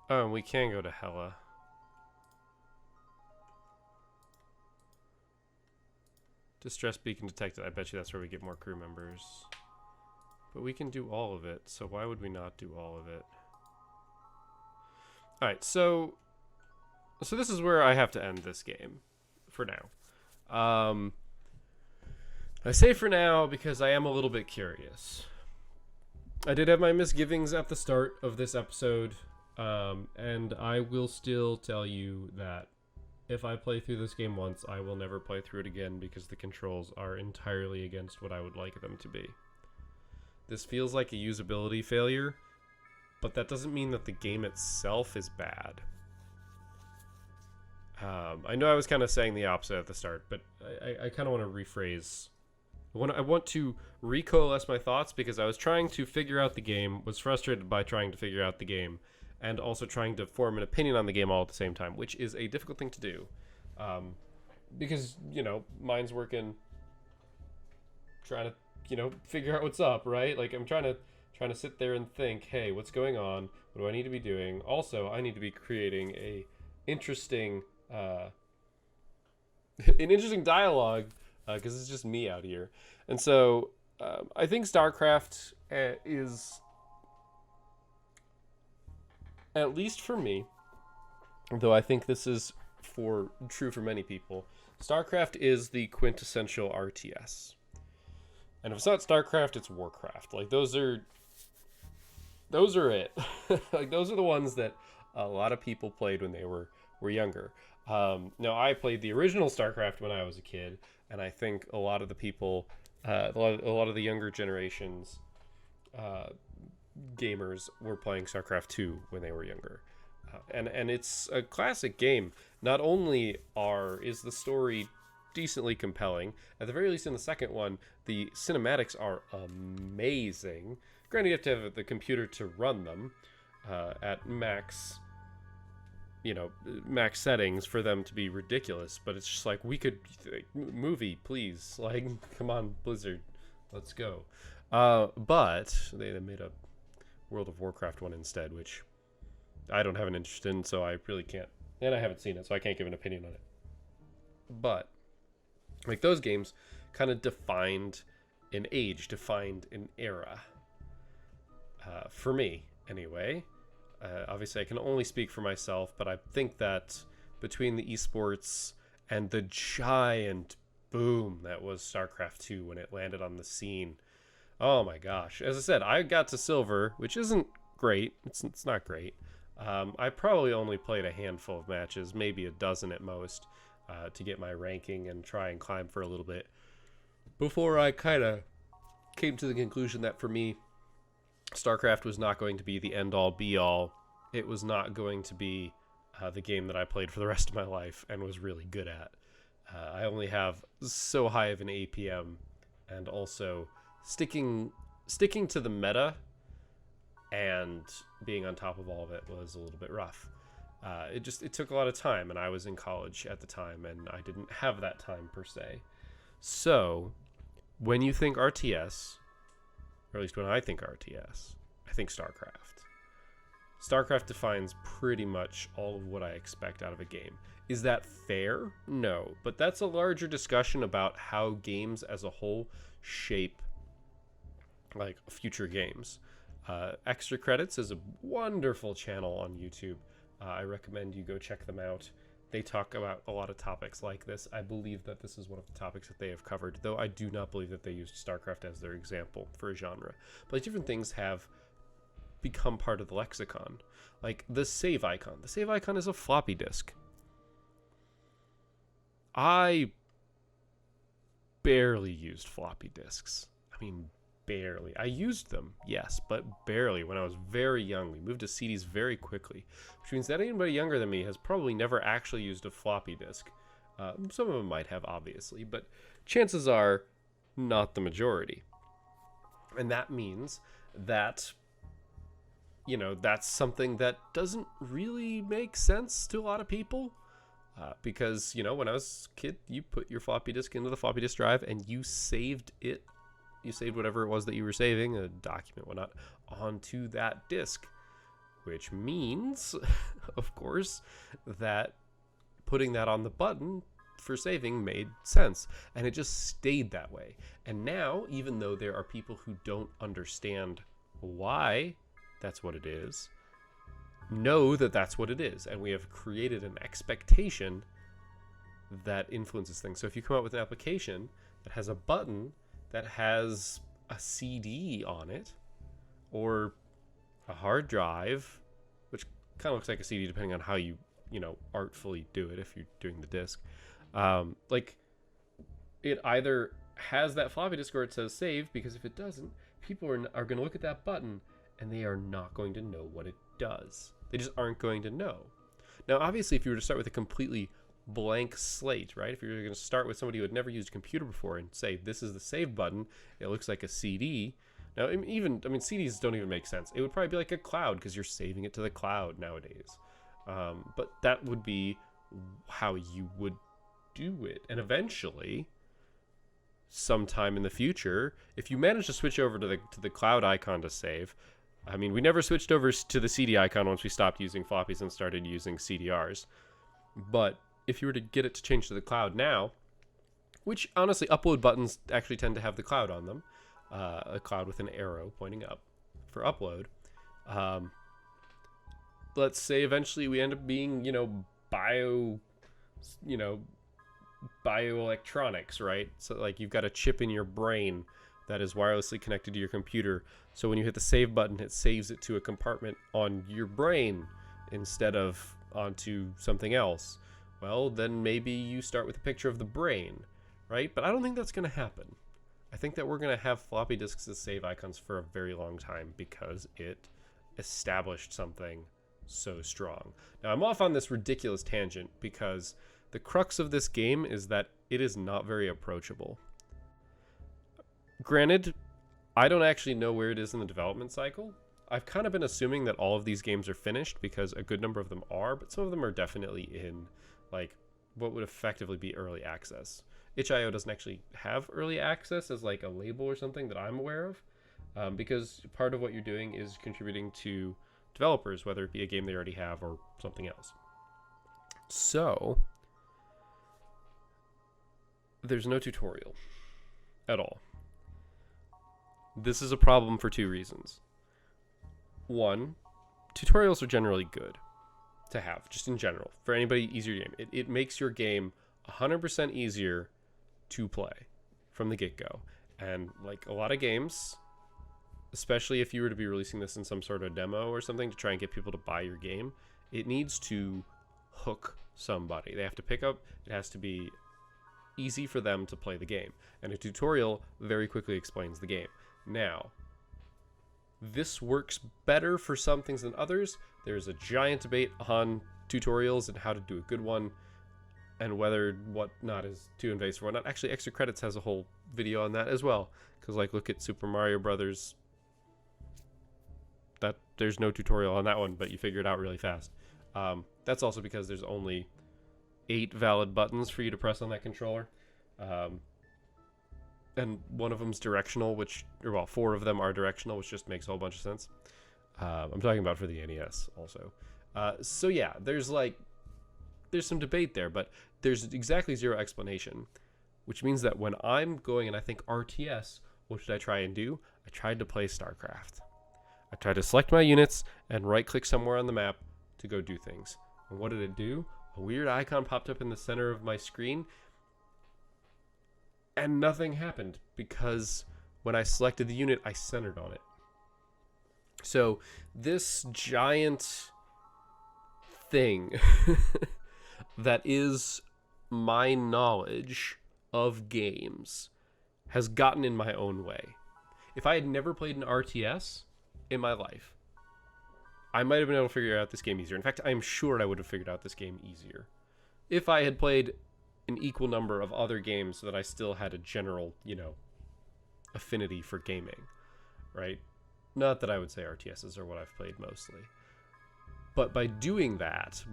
[SPEAKER 1] Oh, and we can go to Hela. Distress beacon detected. I bet you that's where we get more crew members. But we can do all of it, so why would we not do all of it? Alright, so this is where I have to end this game for now. I say for now because I am a little bit curious. I did have my misgivings at the start of this episode, and I will still tell you that if I play through this game once, I will never play through it again because the controls are entirely against what I would like them to be. This feels like a usability failure, but that doesn't mean that the game itself is bad. I know I was kind of saying the opposite at the start, but I kind of want to rephrase. I want to recoalesce my thoughts because I was trying to figure out the game, was frustrated by trying to figure out the game, and also trying to form an opinion on the game all at the same time, which is a difficult thing to do. Because, you know, mind's working, trying to, you know, figure out what's up, right? Like, I'm trying to sit there and think, hey, what's going on? What do I need to be doing? Also, I need to be creating a interesting, an interesting dialogue, because it's just me out here. And so, I think StarCraft is, at least for me, though I think this is true for many people, StarCraft is the quintessential RTS. And if it's not StarCraft, it's Warcraft. Like, those are it. Like, those are the ones that a lot of people played when they were younger. Now, I played the original StarCraft when I was a kid, and I think a lot of the people, a lot of the younger generations, gamers were playing StarCraft 2 when they were younger. And it's a classic game. Not only is the story decently compelling, at the very least in the second one, the cinematics are amazing. Granted, you have to have the computer to run them at max settings for them to be ridiculous, but it's just like, we could, movie, please, like, come on, Blizzard, let's go. But they made a World of Warcraft one instead, which I don't have an interest in, so I really can't. And I haven't seen it, so I can't give an opinion on it. But like those games kind of defined an age, defined an era. For me, anyway. Obviously, I can only speak for myself, but I think that between the esports and the giant boom that was StarCraft 2 when it landed on the scene, oh my gosh. As I said, I got to silver, which isn't great. It's not great. I probably only played a handful of matches, maybe a dozen at most, to get my ranking and try and climb for a little bit before I kind of came to the conclusion that for me, StarCraft was not going to be the end-all, be-all. It was not going to be the game that I played for the rest of my life and was really good at. I only have so high of an APM, and also sticking to the meta and being on top of all of it was a little bit rough. It took a lot of time, and I was in college at the time, and I didn't have that time per se. So, when you think RTS, or at least when I think RTS, I think StarCraft. StarCraft defines pretty much all of what I expect out of a game. Is that fair? No, but that's a larger discussion about how games as a whole shape like future games. Extra Credits is a wonderful channel on YouTube. I recommend you go check them out. They talk about a lot of topics like this. I believe that this is one of the topics that they have covered, though I do not believe that they used StarCraft as their example for a genre. But different things have become part of the lexicon. Like the save icon. The save icon is a floppy disk. I barely used floppy disks. I mean, barely. I used them, yes, but barely. When I was very young, we moved to CDs very quickly, which means that anybody younger than me has probably never actually used a floppy disk. Some of them might have, obviously, but chances are not the majority. And that means that, you know, that's something that doesn't really make sense to a lot of people. Because, you know, when I was a kid, you put your floppy disk into the floppy disk drive and you saved it. You saved whatever it was that you were saving, a document, whatnot, onto that disk. Which means, of course, that putting that on the button for saving made sense. And it just stayed that way. And now, even though there are people who don't understand why that's what it is, know that that's what it is. And we have created an expectation that influences things. So if you come out with an application that has a button that has a CD on it, or a hard drive, which kind of looks like a CD depending on how you artfully do it if you're doing the disc. Like, it either has that floppy disk or it says save, because if it doesn't, people are going to look at that button and they are not going to know what it does. They just aren't going to know. Now, obviously, if you were to start with a completely blank slate, right? If you're going to start with somebody who had never used a computer before and say, this is the save button, it looks like a CD. Now, CDs don't even make sense. It would probably be like a cloud because you're saving it to the cloud nowadays. But that would be how you would do it. And eventually, sometime in the future, if you manage to switch over to the cloud icon to save, I mean, we never switched over to the CD icon once we stopped using floppies and started using CDRs. But if you were to get it to change to the cloud now, which honestly upload buttons actually tend to have the cloud on them, a cloud with an arrow pointing up for upload. Let's say eventually we end up being, bioelectronics, right? So like you've got a chip in your brain that is wirelessly connected to your computer. So when you hit the save button, it saves it to a compartment on your brain instead of onto something else. Well, then maybe you start with a picture of the brain, right? But I don't think that's going to happen. I think that we're going to have floppy disks as save icons for a very long time because it established something so strong. Now, I'm off on this ridiculous tangent because the crux of this game is that it is not very approachable. Granted, I don't actually know where it is in the development cycle. I've kind of been assuming that all of these games are finished because a good number of them are, but some of them are definitely in like what would effectively be early access. itch.io doesn't actually have early access as like a label or something that I'm aware of. because part of what you're doing is contributing to developers, whether it be a game they already have or something else. So there's no tutorial at all. This is a problem for two reasons. One, tutorials are generally good to have, just in general. For anybody, easier game. It makes your game 100% easier to play from the get-go. And like a lot of games, especially if you were to be releasing this in some sort of demo or something to try and get people to buy your game, it needs to hook somebody. They have to pick up, it has to be easy for them to play the game. And a tutorial very quickly explains the game. Now, this works better for some things than others. There's a giant debate on tutorials and how to do a good one, and whether whatnot is too invasive or whatnot. Actually, Extra Credits has a whole video on that as well. Because, like, look at Super Mario Brothers. There's no tutorial on that one, but you figure it out really fast. That's also because there's only 8 valid buttons for you to press on that controller. And one of them's directional, 4 of them are directional, which just makes a whole bunch of sense. I'm talking about for the NES also. So yeah, there's some debate there, but there's exactly zero explanation, which means that when I'm going and I think RTS, what should I try and do? I tried to play StarCraft. I tried to select my units and right-click somewhere on the map to go do things. And what did it do? A weird icon popped up in the center of my screen, and nothing happened because when I selected the unit, I centered on it. So this giant thing that is my knowledge of games has gotten in my own way. If I had never played an RTS in my life, I might have been able to figure out this game easier. In fact, I'm sure I would have figured out this game easier if I had played an equal number of other games so that I still had a general, affinity for gaming, right? Not that I would say RTSs are what I've played mostly. But by doing that,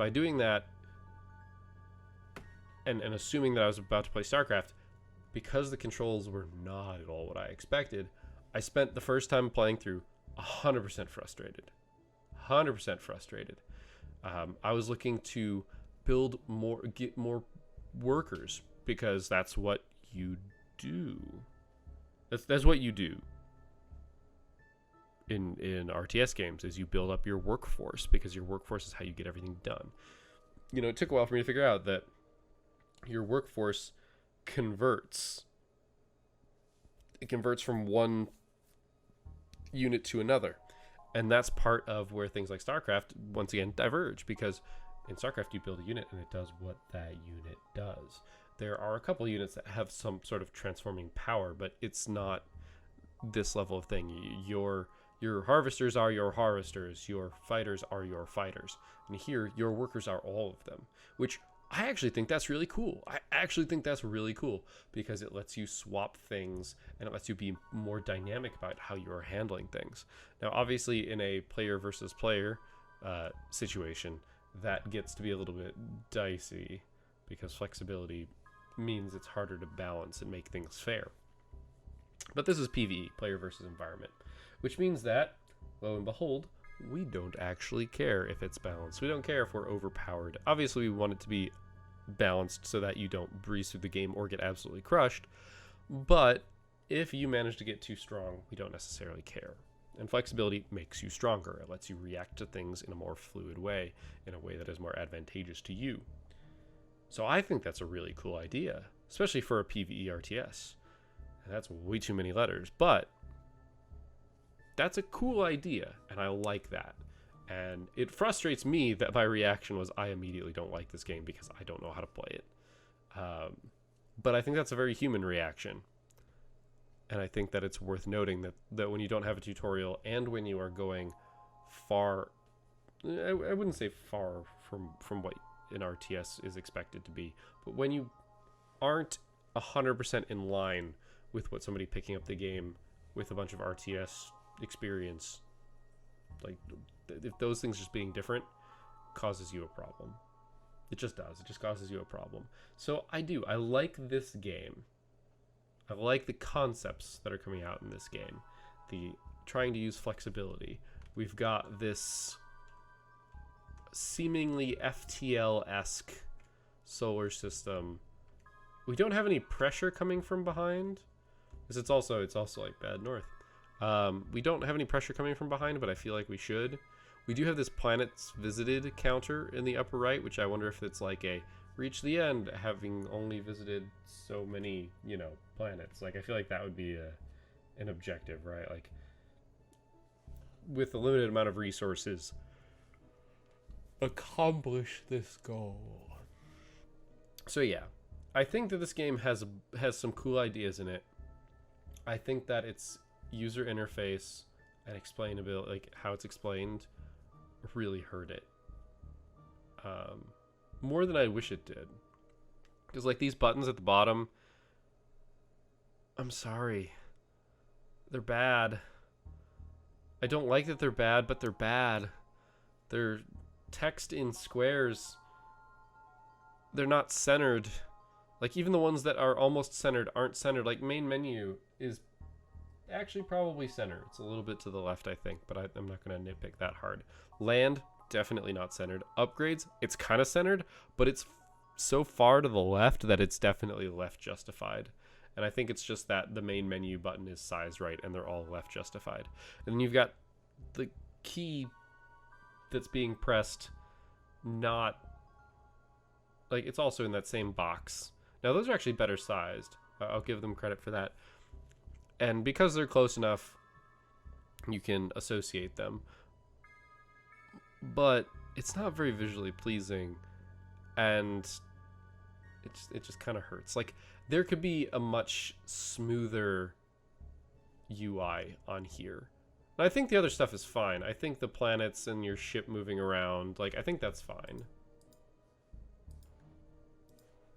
[SPEAKER 1] and assuming that I was about to play StarCraft, because the controls were not at all what I expected, I spent the first time playing through 100% frustrated. 100% frustrated. I was looking to get more workers, because that's what you do. That's what you do in RTS games, is you build up your workforce, because your workforce is how you get everything done. It took a while for me to figure out that your workforce converts. It converts from one unit to another. And that's part of where things like StarCraft, once again, diverge, because in StarCraft you build a unit and it does what that unit does. There are a couple units that have some sort of transforming power, but it's not this level of thing. Your harvesters are your harvesters, your fighters are your fighters. And here, your workers are all of them, which I actually think that's really cool. Because it lets you swap things and it lets you be more dynamic about how you're handling things. Now, obviously, in a player versus player situation, that gets to be a little bit dicey, because flexibility means it's harder to balance and make things fair. But this is PvE, player versus environment, which means that, lo and behold, we don't actually care if it's balanced. We don't care if we're overpowered. Obviously, we want it to be balanced so that you don't breeze through the game or get absolutely crushed. But if you manage to get too strong, we don't necessarily care. And flexibility makes you stronger. It lets you react to things in a more fluid way, in a way that is more advantageous to you. So I think that's a really cool idea, especially for a PvE RTS. And that's way too many letters, but that's a cool idea, and I like that. And it frustrates me that my reaction was, I immediately don't like this game because I don't know how to play it. But I think that's a very human reaction. And I think that it's worth noting that when you don't have a tutorial, and when you are going far, I wouldn't say far from what an RTS is expected to be, but when you aren't 100% in line with what somebody picking up the game with a bunch of RTS experience, like, if those things just being different causes you a problem. It just does. It just causes you a problem. So I like this game. I like the concepts that are coming out in this game. The trying to use flexibility. We've got this seemingly FTL-esque solar system. We don't have any pressure coming from behind, because it's also like bad north. We don't have any pressure coming from behind, but I feel like we should. We do have this planets visited counter in the upper right, which I wonder if it's like a reach the end, having only visited so many, you know, planets. Like, I feel like that would be an objective, right? Like, with a limited amount of resources, accomplish this goal. So yeah, I think that this game has some cool ideas in it. I think that its user interface and explainability, like how it's explained, really hurt it. More than I wish it did. Because like these buttons at the bottom, I'm sorry, they're bad. I don't like that they're bad, but they're bad. They're text in squares. They're not centered. Like even the ones that are almost centered aren't centered. Like main menu is actually probably centered. It's a little bit to the left, I think, but I'm not going to nitpick that hard. Land, definitely not centered. Upgrades, it's kind of centered, but it's so far to the left that it's definitely left justified. And I think it's just that the main menu button is sized right and they're all left justified. And then you've got the key that's being pressed, not like it's also in that same box. Now those are actually better sized. I'll give them credit for that. And because they're close enough, you can associate them. But it's not very visually pleasing, and it just kind of hurts. Like there could be a much smoother UI on here. And I think the other stuff is fine. I think the planets and your ship moving around, like I think that's fine.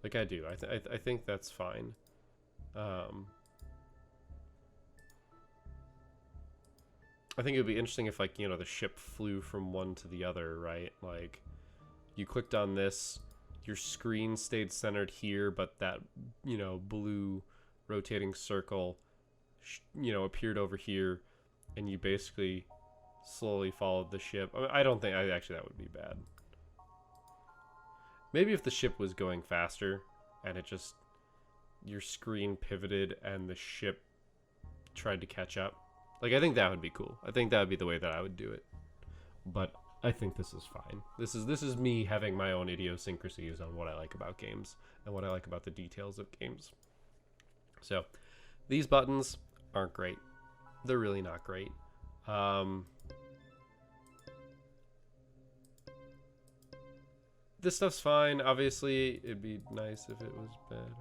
[SPEAKER 1] Like I do. I think that's fine. I think it would be interesting if, like, you know, the ship flew from one to the other, right? Like, you clicked on this, your screen stayed centered here, but that, you know, blue rotating circle, you know, appeared over here, and you basically slowly followed the ship. I mean, I don't think, actually, that would be bad. Maybe if the ship was going faster, and it just, your screen pivoted, and the ship tried to catch up. Like, I think that would be cool. I think that would be the way that I would do it. But I think this is fine. This is me having my own idiosyncrasies on what I like about games and what I like about the details of games. So, these buttons aren't great. They're really not great. This stuff's fine. Obviously, it'd be nice if it was better.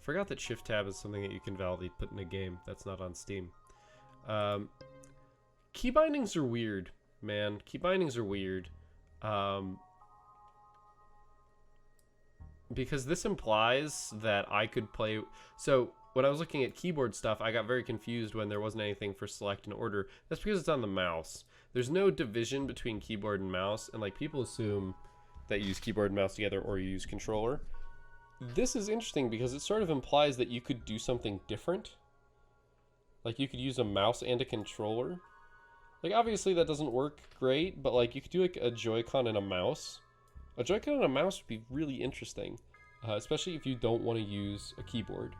[SPEAKER 1] Forgot that Shift Tab is something that you can validly put in a game that's not on Steam. Key bindings are weird, man. Key bindings are weird. Because this implies that I could play... So, when I was looking at keyboard stuff, I got very confused when there wasn't anything for select and order. That's because it's on the mouse. There's no division between keyboard and mouse, and like people assume that you use keyboard and mouse together or you use controller. This is interesting because it sort of implies that you could do something different. Like you could use a mouse and a controller. Like obviously that doesn't work great, but like you could do like a Joy-Con and a mouse. A Joy-Con and a mouse would be really interesting, especially if you don't want to use a keyboard,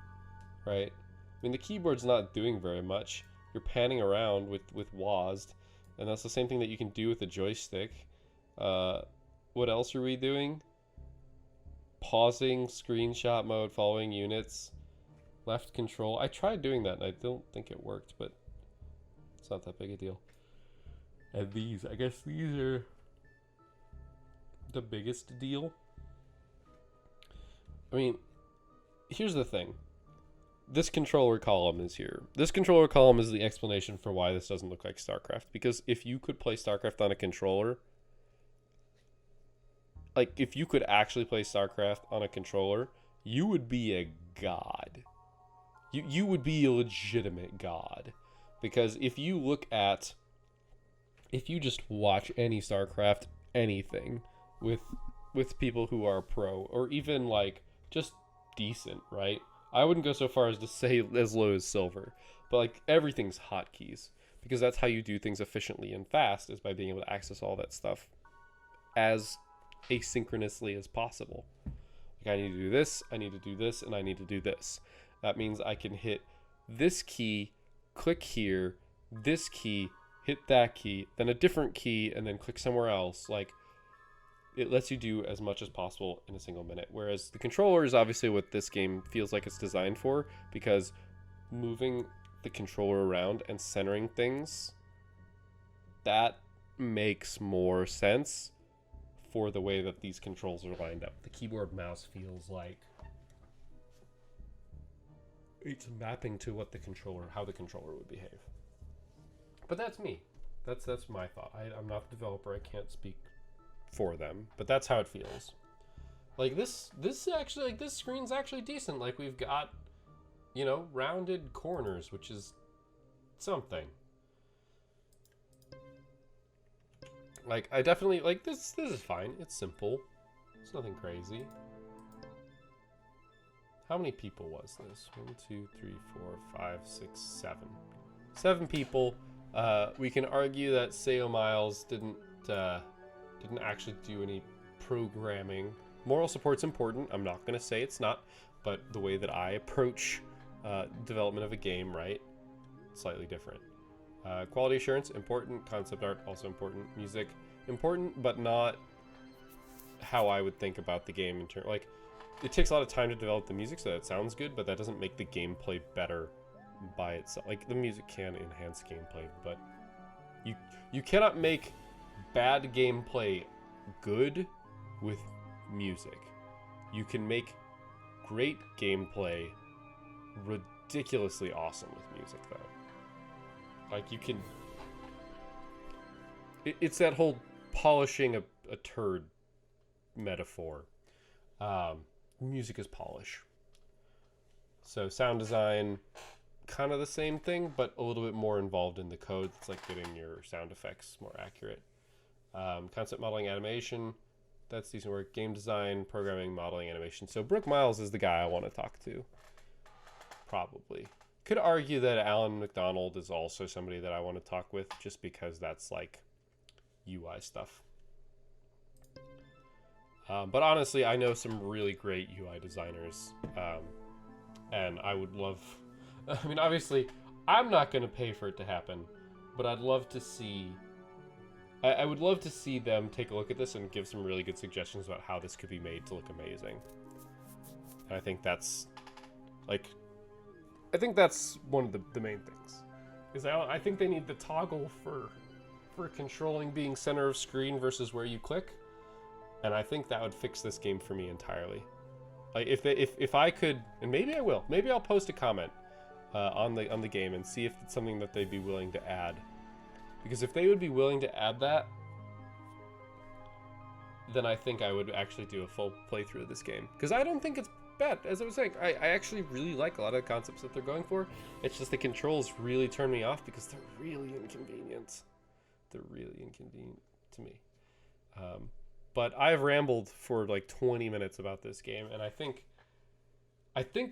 [SPEAKER 1] right? I mean the keyboard's not doing very much. You're panning around with WASD, and that's the same thing that you can do with a joystick. What else are we doing? Pausing, screenshot mode, following units, left control. I tried doing that and I don't think it worked, but it's not that big a deal. And these, I guess these are the biggest deal. I mean, here's the thing. This controller column is here. This controller column is the explanation for why this doesn't look like StarCraft. Because if you could play StarCraft on a controller, like, if you could actually play StarCraft on a controller, you would be a god. You would be a legitimate god. Because if you look at... If you just watch any StarCraft, anything, with people who are pro, or even, like, just decent, right? I wouldn't go so far as to say as low as silver. but like everything's hotkeys, because that's how you do things efficiently and fast, is by being able to access all that stuff as asynchronously as possible. Like I need to do this, I need to do this, and I need to do this. That means I can hit this key, click here, this key, hit that key, then a different key, and then click somewhere else. Like, it lets you do as much as possible in a single minute. Whereas the controller is obviously what this game feels like it's designed for, because moving the controller around and centering things, that makes more sense for the way that these controls are lined up. The keyboard mouse feels like it's mapping to what the controller, how the controller would behave. But that's me. That's my thought. I'm not the developer. I can't speak for them, but that's how it feels. Like this actually, like this screen's actually decent. Like we've got, you know, rounded corners, which is something. Like I definitely like this. This is fine. It's simple. It's nothing crazy. How many people was this? 1, 2, 3, 4, 5, 6, 7. 7 people. We can argue that Sayo Miles didn't actually do any programming. Moral support's important. I'm not gonna say it's not, but the way that I approach development of a game, right, slightly different. Quality assurance, important. Concept art, also important. Music, important, but not how I would think about the game in terms, like, it takes a lot of time to develop the music so that it sounds good, but that doesn't make the gameplay better by itself. Like, the music can enhance gameplay, but you cannot make bad gameplay good with music. You can make great gameplay ridiculously awesome with music, though. Like, you can... It's that whole polishing a turd metaphor. Music is polish. So sound design, kind of the same thing, but a little bit more involved in the code. It's like getting your sound effects more accurate. Concept modeling, animation, that's decent work. Game design, programming, modeling, animation. So Brooke Miles is the guy I want to talk to. Probably. Could argue that Alan McDonald is also somebody that I want to talk with, just because that's like UI stuff. But honestly, I know some really great UI designers, and I would love... I mean, obviously, I'm not going to pay for it to happen, but I'd love to see... I would love to see them take a look at this and give some really good suggestions about how this could be made to look amazing. And I think that's, like... I think that's one of the main things. Is I think they need the toggle for controlling being center of screen versus where you click. And I think that would fix this game for me entirely. Like if I could, and maybe I will. Maybe I'll post a comment on the game and see if it's something that they'd be willing to add. Because if they would be willing to add that, then I think I would actually do a full playthrough of this game. Because I don't think it's bad. As I was saying, I actually really like a lot of the concepts that they're going for. It's just the controls really turn me off because they're really inconvenient. They're really inconvenient to me. But I've rambled for like 20 minutes about this game, and I think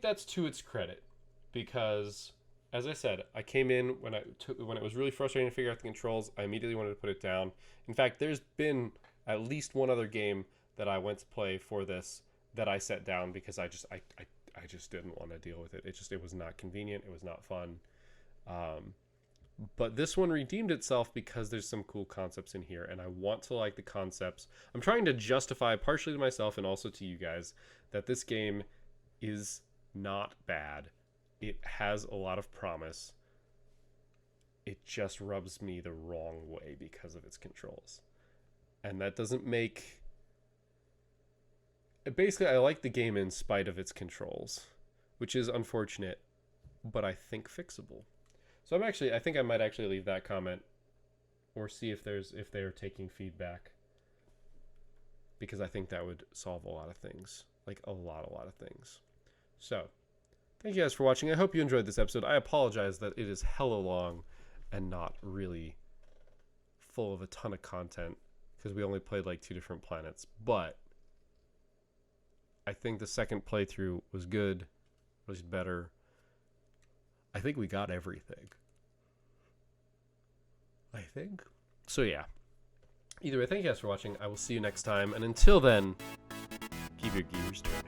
[SPEAKER 1] that's to its credit, because, as I said, I came in when it was really frustrating to figure out the controls. I immediately wanted to put it down. In fact, there's been at least one other game that I went to play for this that I set down because I just didn't want to deal with it. It was not convenient. It was not fun. But this one redeemed itself because there's some cool concepts in here, and I want to like the concepts. I'm trying to justify, partially to myself and also to you guys, that this game is not bad. It has a lot of promise. It just rubs me the wrong way because of its controls. And that doesn't make... Basically, I like the game in spite of its controls, which is unfortunate, but I think fixable. So I think I might actually leave that comment or see if they're taking feedback, because I think that would solve a lot of things, like a lot of things. So thank you guys for watching. I hope you enjoyed this episode. I apologize that it is hella long and not really full of a ton of content because we only played like 2 different planets, but I think the second playthrough was good, was better. I think we got everything. I think. So yeah. Either way, thank you guys for watching. I will see you next time. And until then, keep your gears turning.